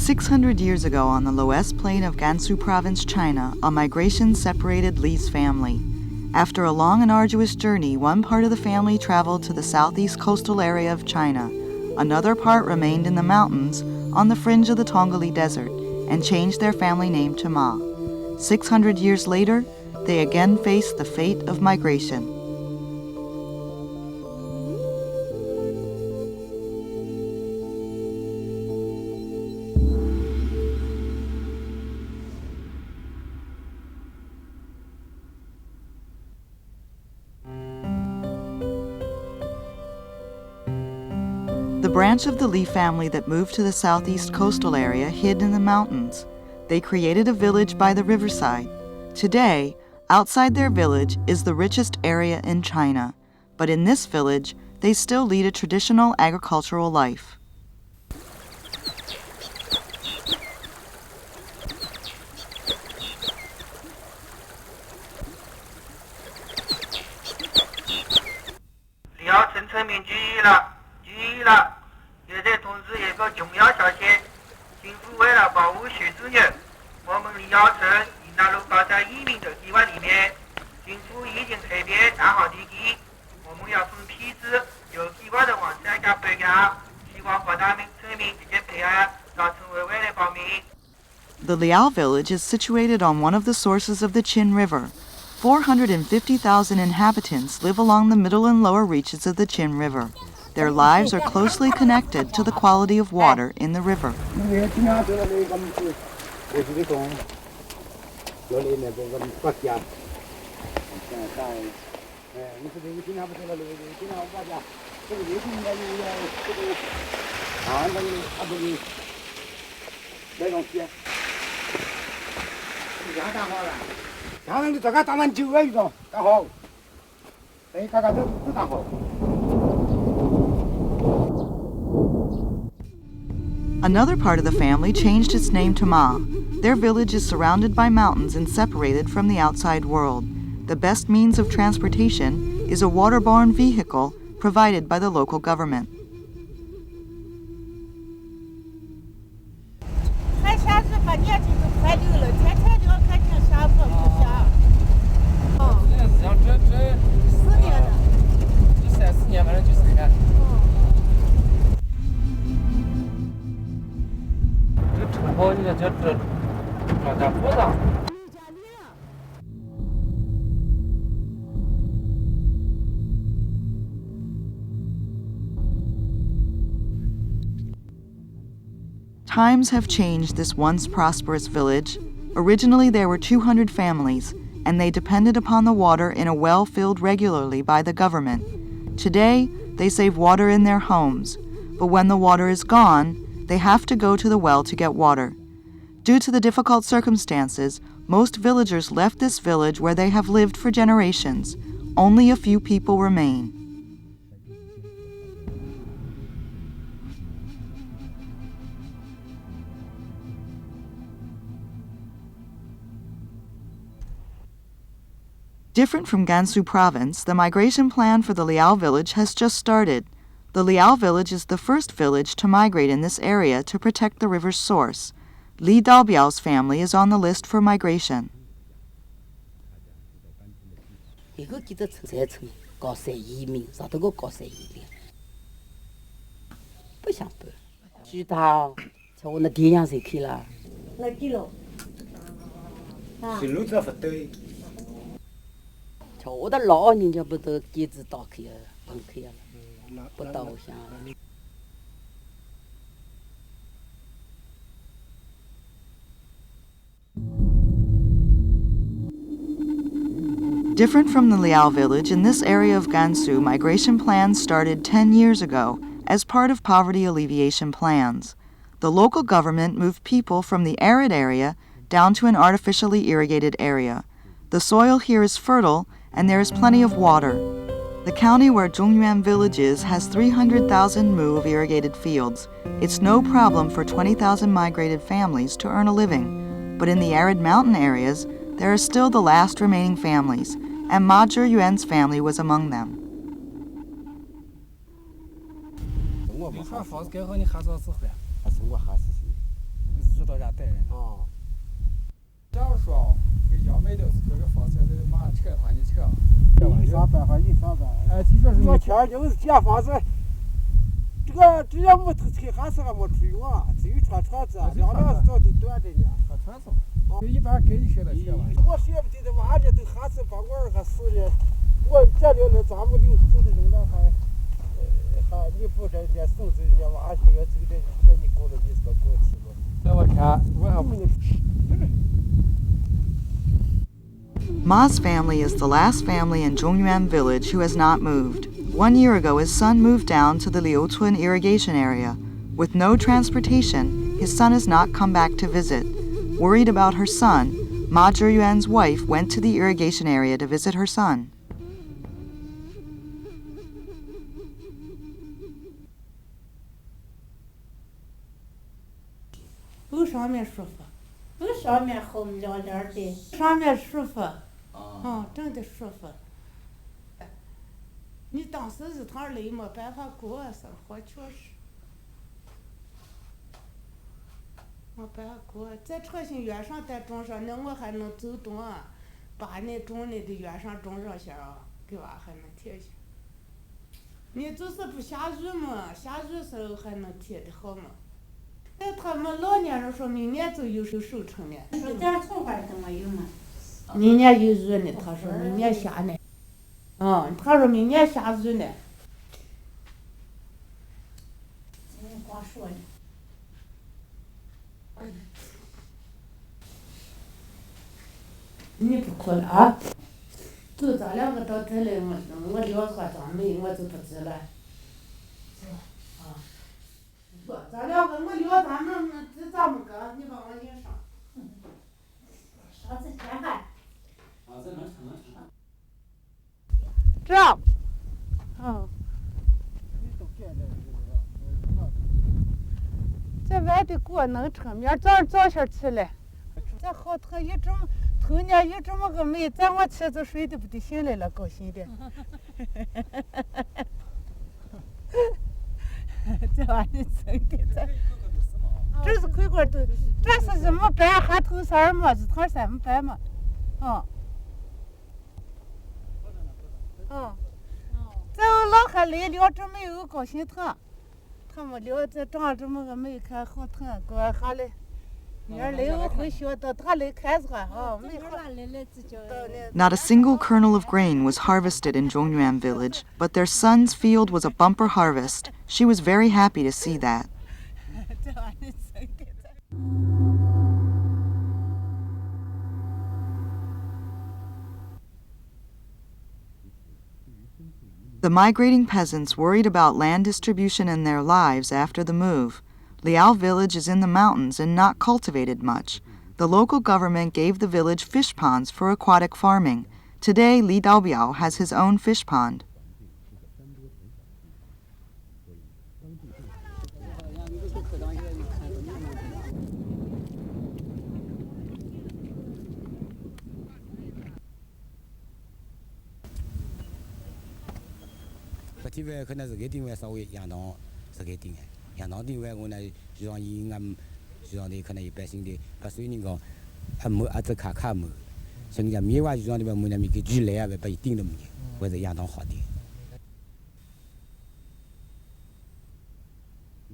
600 years ago on the Loess Plain of Gansu Province, China, a migration separated Li's family. After a long and arduous journey, one part of the family traveled to the southeast coastal area of China. Another part remained in the mountains on the fringe of the Tongli Desert and changed their family name to Ma. 600 years later, they again faced the fate of migration. The branch of the Li family that moved to the southeast coastal area hid in the mountains. They created a village by the riverside. Today, outside their village is the richest area in China, but in this village, they still lead a traditional agricultural life. The Liao village is situated on one of the sources of the Qin River. 450,000 inhabitants live along the middle and lower reaches of the Qin River. Their lives are closely connected to the quality of water in the river. Another part of the family changed its name to Ma. Their village is surrounded by mountains and separated from the outside world. The best means of transportation is a waterborne vehicle provided by the local government. Times have changed this once prosperous village. Originally there were 200 families, and they depended upon the water in a well filled regularly by the government. Today, they save water in their homes, but when the water is gone, they have to go to the well to get water. Due to the difficult circumstances, most villagers left this village where they have lived for generations. Only a few people remain. Different from Gansu Province, the migration plan for the Liao village has just started. The Liao village is the first village to migrate in this area to protect the river's source. Li Daobiao's family is on the list for migration. Different from the Liao village, in this area of Gansu, migration plans started 10 years ago as part of poverty alleviation plans. The local government moved people from the arid area down to an artificially irrigated area. The soil here is fertile and there is plenty of water. The county where Zhongyuan village is has 300,000 mu of irrigated fields. It's no problem for 20,000 migrated families to earn a living. But in the arid mountain areas, there are still the last remaining families, and Ma Zhiyuan's family was among them. 到家带人啊。假如说给杨梅的这个房子，这马上拆的话，你拆了，有啥办法？有啥办法？的确是有钱就是建房子，这个只要木头拆，还是还没出用啊，只有穿窗子，两梁子早都断着呢。穿子，一般给你写的写吧。我写不得的，娃这都还是把我还死呢。我这里了，咱们领走的人了还你不这人家送走人家娃去，要走的，你搞了你是个搞气了。那我看我还不。Ma's family is the last family in Zhongyuan village who has not moved. 1 year ago, his son moved down to the Liucun irrigation area. With no transportation, his son has not come back to visit. Worried about her son, Ma Zhiyuan's wife went to the irrigation area to visit her son. 有上面舒服，有上面好凉凉的，上面舒服，真的舒服。你当时日头累没办法过生活，确实没办法过。在朝鲜院上再种上，那我还能走动啊，把那种的院上种上些啊，给娃还能贴下。你就是不下雨嘛，下雨时候还能贴的好嘛。那他们老年人说明年就有收成了。说点葱花怎么有嘛？明年有雨呢，他说明年下呢。他说明年下雨呢。光说呢。你不哭了啊？走，咱两个到这来，我聊说张梅，我就不知了。不，咱两个我聊咱们这咱们哥，你帮我引上。上次天还。这能成。这样。这外的锅能成，明儿早上早些起来。这好头一这么，头年有这么个梅，咱我妻子睡的不得醒来了，高兴的。这玩意真的，这是亏锅都，这是什么办？还头三嘛，日头三么办嘛？这老汉来了，这没有高兴疼，他们聊这长这么个没看好疼，给我下来。明儿来我回学到他来看是吧？没好。Not a single kernel of grain was harvested in Zhongyuan village, but their son's field was a bumper harvest. She was very happy to see that. The migrating peasants worried about land distribution in their lives after the move. Liao village is in the mountains and not cultivated much. The local government gave the village fish ponds for aquatic farming. Today, Li Daobiao has his own fish pond.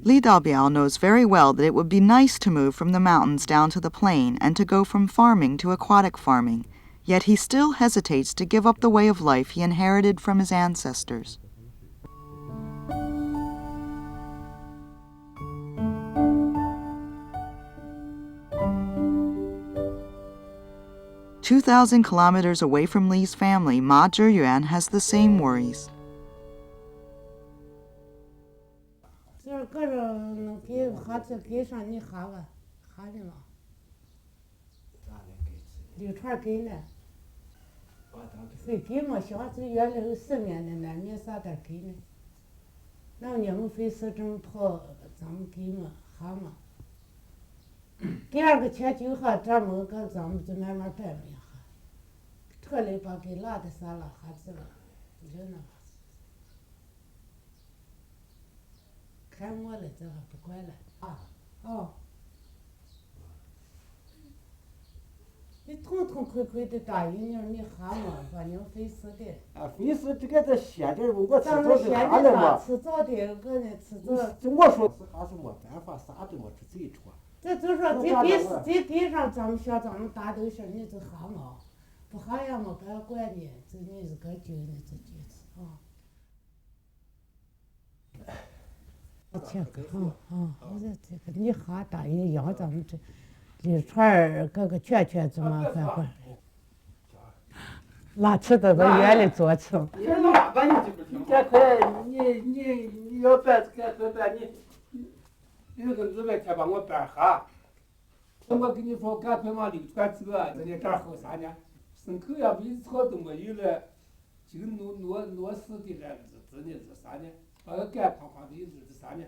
Li Daobiao knows very well that it would be nice to move from the mountains down to the plain and to go from farming to aquatic farming, yet he still hesitates to give up the way of life he inherited from his ancestors. "2,000 kilometers away from Li's family, Ma Zhiyuan has the same worries. 这个人能给孩子给上你哈吧，哈的嘛。六串给呢，非给嘛，小子原来有4年的，难免啥点给呢。那你们非是这么跑，咱们给嘛，哈嘛。第二个钱就哈，咱们个咱们就慢慢摆嘛呀哈。特来把给拉的啥了，哈子了，就那。看我了，这还不管了啊？你痛痛快快的答应你，你哈嘛，反正费事的。费事这个这闲着，我迟咱早是们闲哈了嘛。的迟早的，个呢，迟早。我说是还是没办法，啥都没出这一出。这就说再给上咱们像咱们大头些，你就哈嘛，不哈也没敢管你，这你是个救你自己啊。这个我说这个你哈答应让咱们这一串儿个圈怎么办？拉吃到个院里做成。你赶快，你要办赶快办，你那个日白天把我办哈。我跟你说，赶快往流传走啊！在这儿好啥呢？牲口也没草都没有了，就挪死的了，这呢是啥呢？把个干胖胖的是啥呢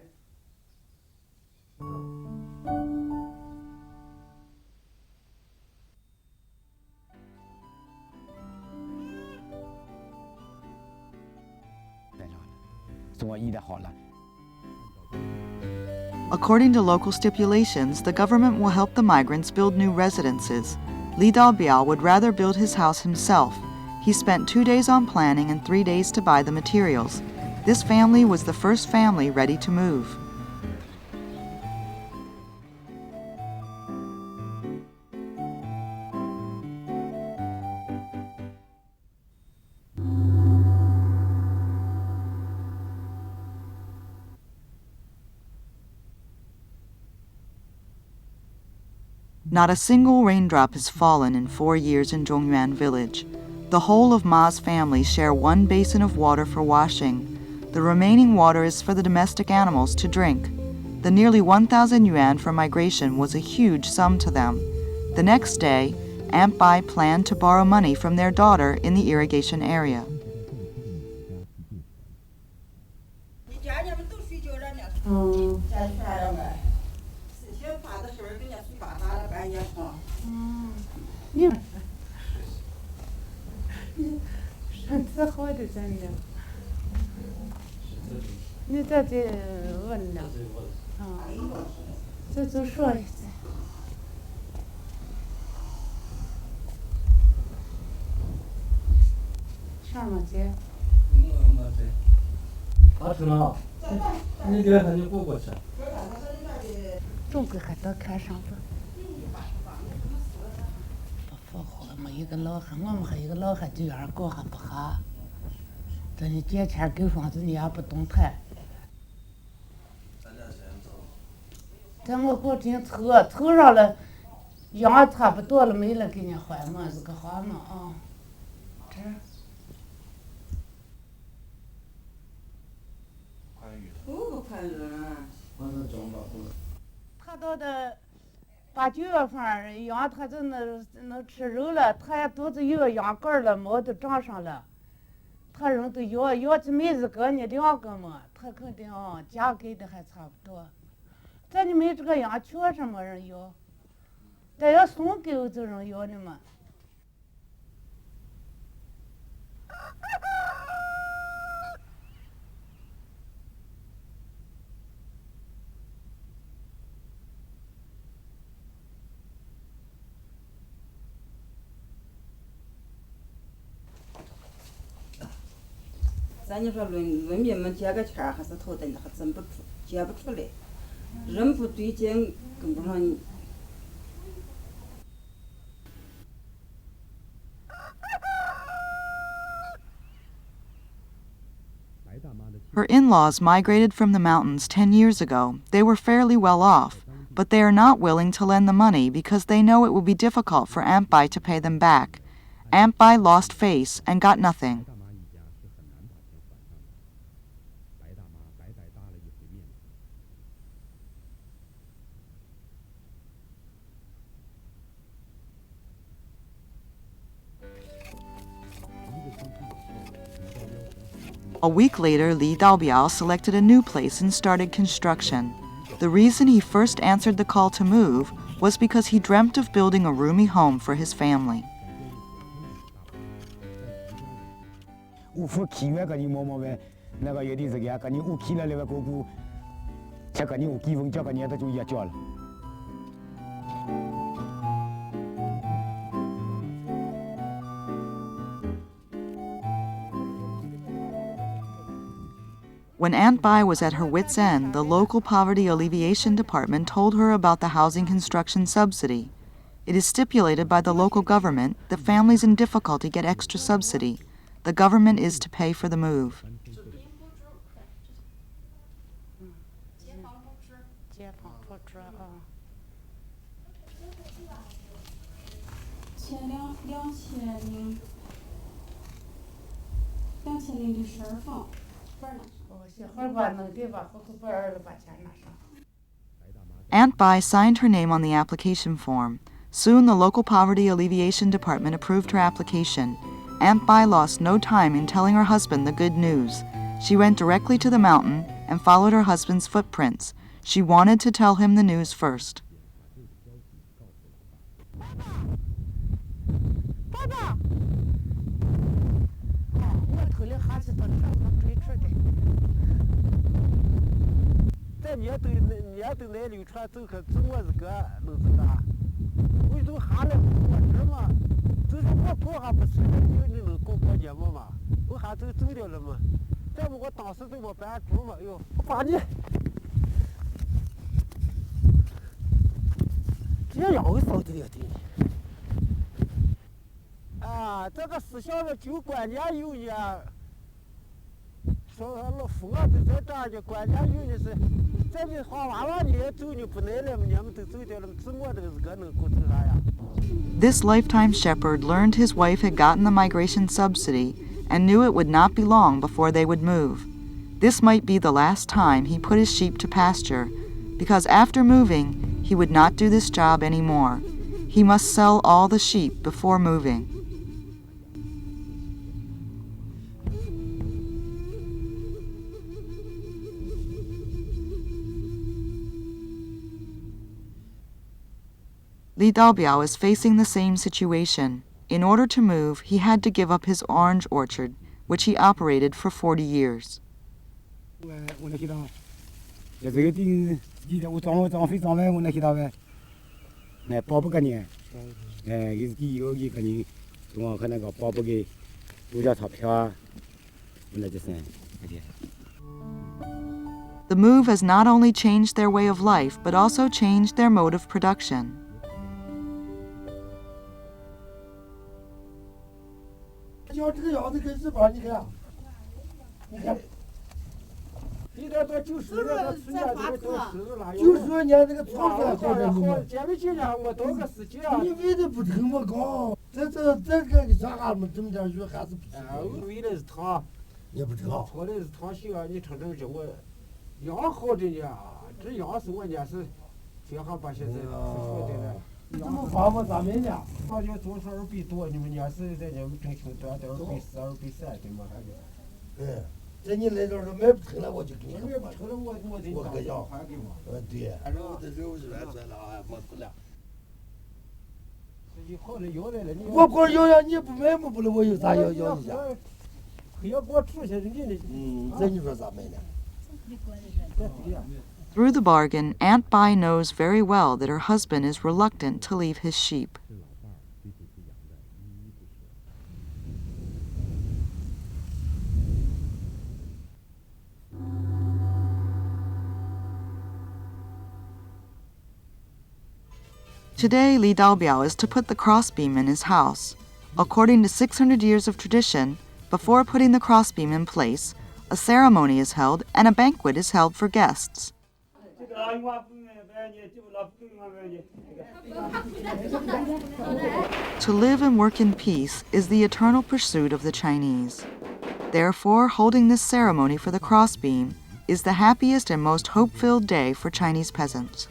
？According to local stipulations, the government will help the migrants build new residences. Li Daobiao would rather build his house himself. He spent 2 days on planning and 3 days to buy the materials. This family was the first family ready to move. Not a single raindrop has fallen in 4 years in Zhongyuan village. The whole of Ma's family share one basin of water for washing. The remaining water is for the domestic animals to drink. The nearly 1,000 yuan for migration was a huge sum to them. The next day, Aunt Bai planned to borrow money from their daughter in the irrigation area.咱就说论民们接个钱还是头等的，还真不出，接不出来，人不对劲，跟不上你。Her in-laws migrated from the mountains 10 years ago. They were fairly well off, but they are not willing to lend the money because they know it will be difficult for Aunt Bai to pay them back. Aunt Bai lost face and got nothing. A week later, Li Daobiao selected a new place and started construction. The reason he first answered the call to move was because he dreamt of building a roomy home for his family. When Aunt Bai was at her wit's end, the local poverty alleviation department told her about the housing construction subsidy. It is stipulated by the local government that families in difficulty get extra subsidy. The government is to pay for the move. 小孩把弄的吧，后头把儿子把钱拿上。 Aunt Bai signed her name on the application form. Soon, the local poverty alleviation department approved her application. Aunt Bai lost no time in telling her husband the good news. She went directly to the mountain and followed her husband's footprints. She wanted to tell him the news first. 爸爸，我头里还是把车能追出的。这年头那流传走可怎么是个路子的？为什么还来过日嘛？就是我过还不是你能过节目嘛？我还走掉了嘛？这不我当时怎么办主嘛？哟，我把你这样会烧得了的。 啊，这个思想的就关键有呢，说老夫啊都在这儿呢，关键有的是，这你花娃娃你也走你不来了嘛，你们都走掉了，怎么这个是个能过成啥呀？ This lifetime shepherd learned his wife had gotten the migration subsidy and knew it would not be long before they would move. This might be the last time he put his sheep to pasture, because after moving, he would not do this job anymore. He must sell all the sheep before moving. Li Daobiao is facing the same situation. In order to move, he had to give up his orange orchard, which he operated for 40 years. 我那去到，这个地，我装飞装完，我那去到呗，那包不个呢？有地可能，我可能个包不给，多点钞票啊，那就是那些。 The move has not only changed their way of life, but also changed their mode of production. 要这个样子跟日本，你看，你看，一点到90年，到去年这个到10了， 90年这个床单好着呢。前面几年我到个世界啊，你为的不这么高，这个啥俺们这么点鱼还是不行。我为的是糖，也不知道。炒的是糖心啊！你瞅瞅这我羊好着呢，这羊是我呢是全行把现在说的了。 这么放嘛，咱们呢？好像总是2倍多，你们家是在你们正清端的2倍4、2倍3的嘛？对，这你来这儿买不成了，我就给你买不成了，我得我个要还给我。对，肉的肉是完全了啊，没事了。以后的要来了，你我光要你不买么不了，我有啥要你家？非要给我出去人家的。这你说咋买呢？ Through the bargain, Aunt Bai knows very well that her husband is reluctant to leave his sheep. Today, Li Daobiao is to put the crossbeam in his house. According to 600 years of tradition, before putting the crossbeam in place, a ceremony is held and a banquet is held for guests. To live and work in peace is the eternal pursuit of the Chinese. Therefore, holding this ceremony for the crossbeam is the happiest and most hope-filled day for Chinese peasants.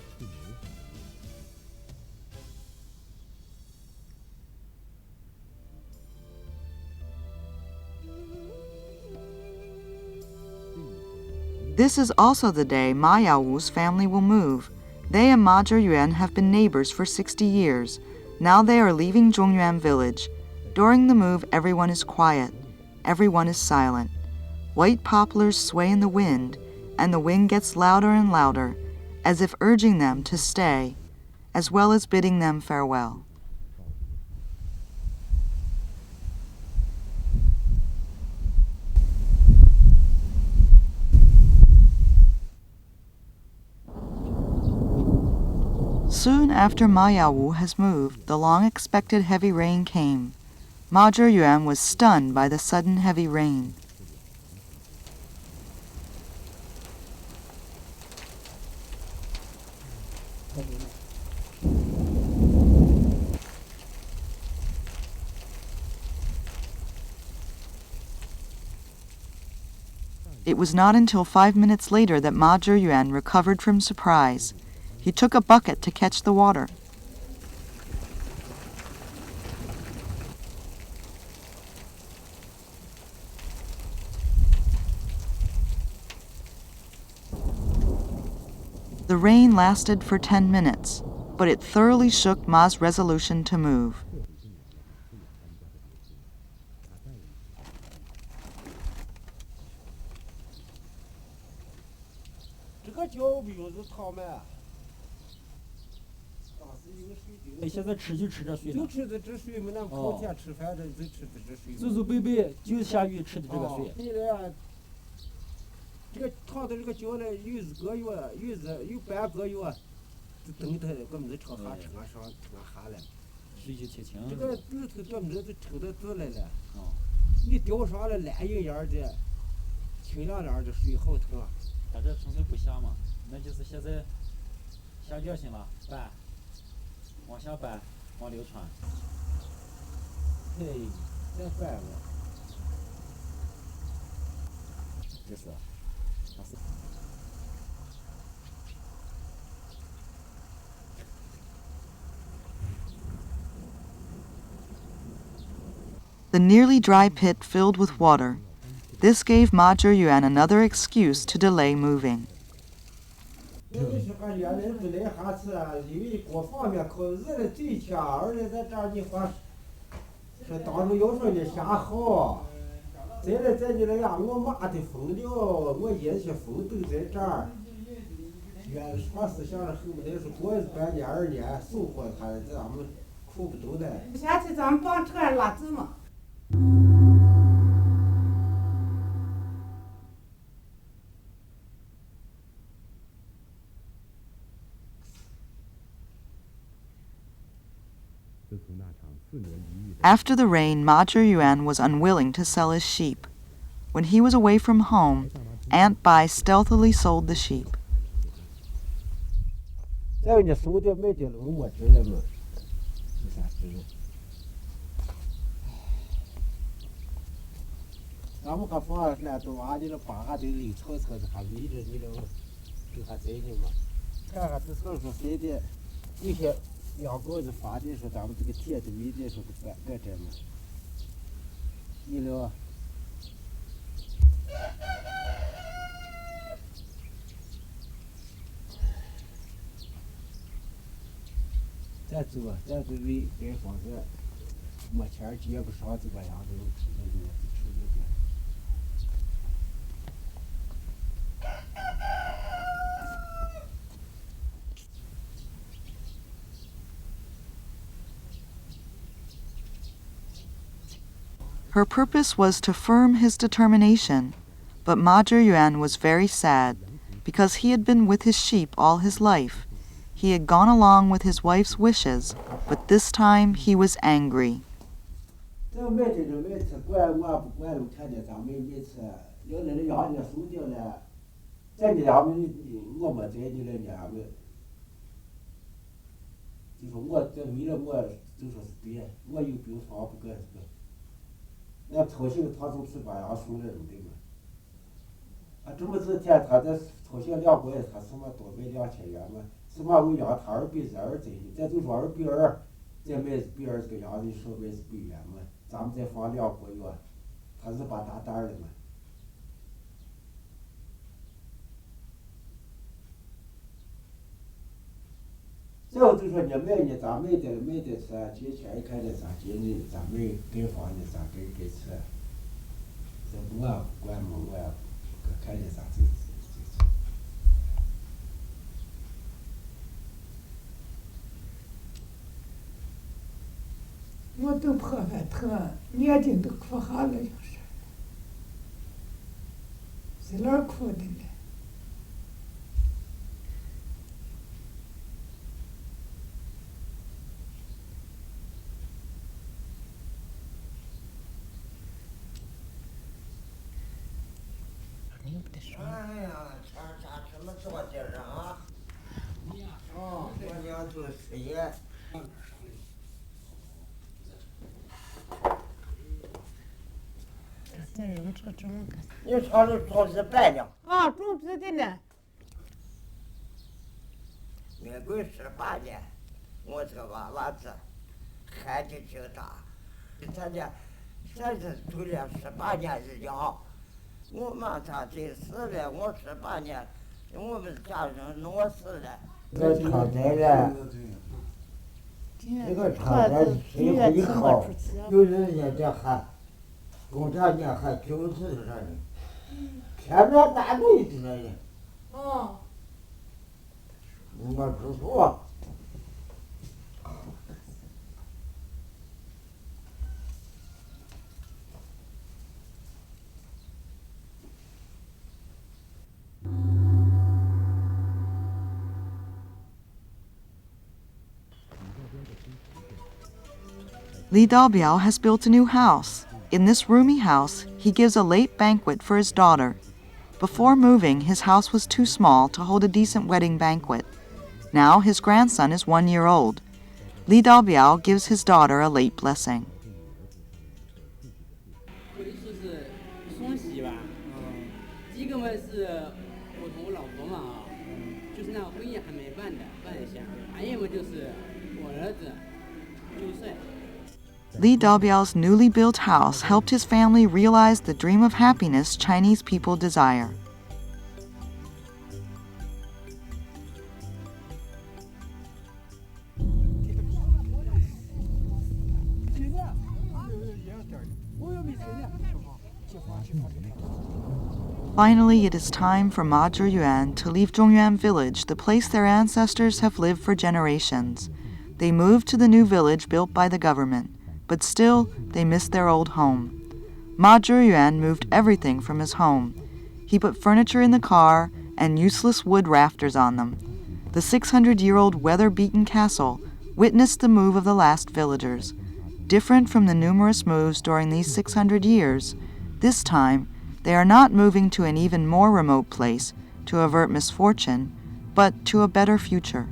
This is also the day Ma Yaowu's family will move. They and Ma Zheyuan have been neighbors for 60 years. Now they are leaving Zhongyuan village. During the move, everyone is quiet. Everyone is silent. White poplars sway in the wind, and the wind gets louder and louder, as if urging them to stay, as well as bidding them farewell. Soon after Ma Yawu has moved, the long-expected heavy rain came. Ma Zhiyuan was stunned by the sudden heavy rain. It was not until 5 minutes later that Ma Zhiyuan recovered from surprise. He took a bucket to catch the water. The rain lasted for 10 minutes, but it thoroughly shook Ma's resolution to move. 这个脚不用是躺满，现在吃就吃这水了，就吃的这水嘛，咱烤天吃饭这就吃的这水。祖祖辈辈就下雨吃的这个水。你呢？这个躺的这个脚呢，有日个月，有半个月，就等它个么子朝下撑上下了。水就切清。这个里头个么子都撑得直来了。你吊上了蓝莹莹的，清亮亮的水好疼啊。 它这纯粹不下嘛，那就是现在下决心了，搬，往下搬，往流传。嘿，再搬了。这是，它是。 The nearly dry pit filled with water. This gave Ma Zhiyuan another excuse to delay moving. 是俺原来不来哈次啊，因为各方面考日的最强，而且在这儿你话说当初要说你下好，再来在你那呀，我妈的疯了，我爷些疯都在这儿。原说是想着恨不得是过半年2年收获他，这咱们苦不都的。下次咱们把车拉走嘛。 After the rain, Ma Zhiyuan was unwilling to sell his sheep. When he was away from home, Aunt Bai stealthily sold the sheep. 再人家收的买的了，我知了嘛，有啥知了？咱们还放那都娃的了，把还得溜草草的，还围着你了，给还在呢嘛。看看这时候谁的，有些。 两个子发的说咱们这个铁的围的说干这嘛，你了。咱走啊，咱这围盖房子，没钱接不上这个样子，那就出去的。 Her purpose was to firm his determination, but Ma Zhiyuan was very sad because he had been with his sheep all his life. He had gone along with his wife's wishes, but this time he was angry. 这买的这买车，管我不管了，看见咱们买车，要那个羊家收掉了，在你家们我没在你那家们，就说我这为了我就说是对，我有病房不干这个。 那操心他就去把羊送来了，对吗？啊，这么几天他在操心2个月，他什么多卖2000元嘛？什么为羊他200是2在的，咱就说200，再卖比2这个羊的少卖是100元嘛？咱们再放2个月，他是把大单了嘛？再有就说你卖呢，咱卖的车，借钱一看见咱借呢，咱们盖房呢，咱盖车，这我管嘛，我也看见啥就。我都破饭疼，眼睛都哭瞎了，就是在哪儿哭的呢？哎呀，啥什么做点儿啊？哦，我要做事业。这人这种个。你炒的炒是白的，啊，种植的呢。民国18年，我这个娃子孩子挺大，咱是读了18年日教，我妈她真死了，我18年，我们家人弄死了。这厂子了，这个厂子谁会好？有人家这还，共产党还90了呢，天天打对着呢。哦。我知道。Li Daobiao has built a new house. In this roomy house, he gives a late banquet for his daughter. Before moving, his house was too small to hold a decent wedding banquet. Now his grandson is 1 year old. Li Daobiao gives his daughter a late blessing. 可以说是双喜吧，第一个嘛是我同我老婆嘛就是那个婚宴还没办一下，还有嘛就是我儿子9岁。Li Daobiao's newly built house helped his family realize the dream of happiness Chinese people desire. Finally, it is time for Ma Zhiyuan to leave Zhongyuan village, the place their ancestors have lived for generations. They moved to the new village built by the government, but still they miss their old home. Ma Zhiyuan moved everything from his home. He put furniture in the car and useless wood rafters on them. The 600-year-old weather-beaten castle witnessed the move of the last villagers. Different from the numerous moves during these 600 years, this time they are not moving to an even more remote place to avert misfortune, but to a better future.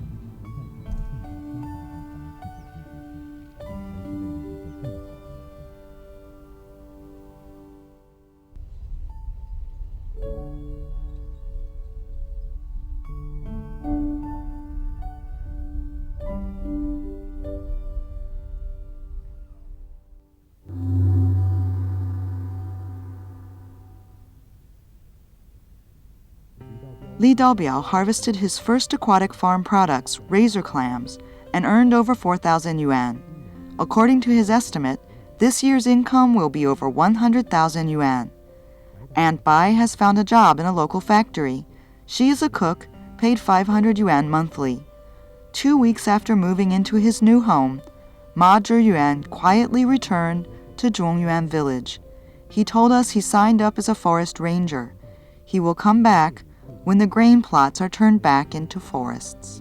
Li Daobiao harvested his first aquatic farm products, razor clams, and earned over 4,000 yuan. According to his estimate, this year's income will be over 100,000 yuan. Aunt Bai has found a job in a local factory. She is a cook, paid 500 yuan monthly. 2 weeks after moving into his new home, Ma Zhiyuan quietly returned to Zhongyuan village. He told us he signed up as a forest ranger. He will come back when the grain plots are turned back into forests.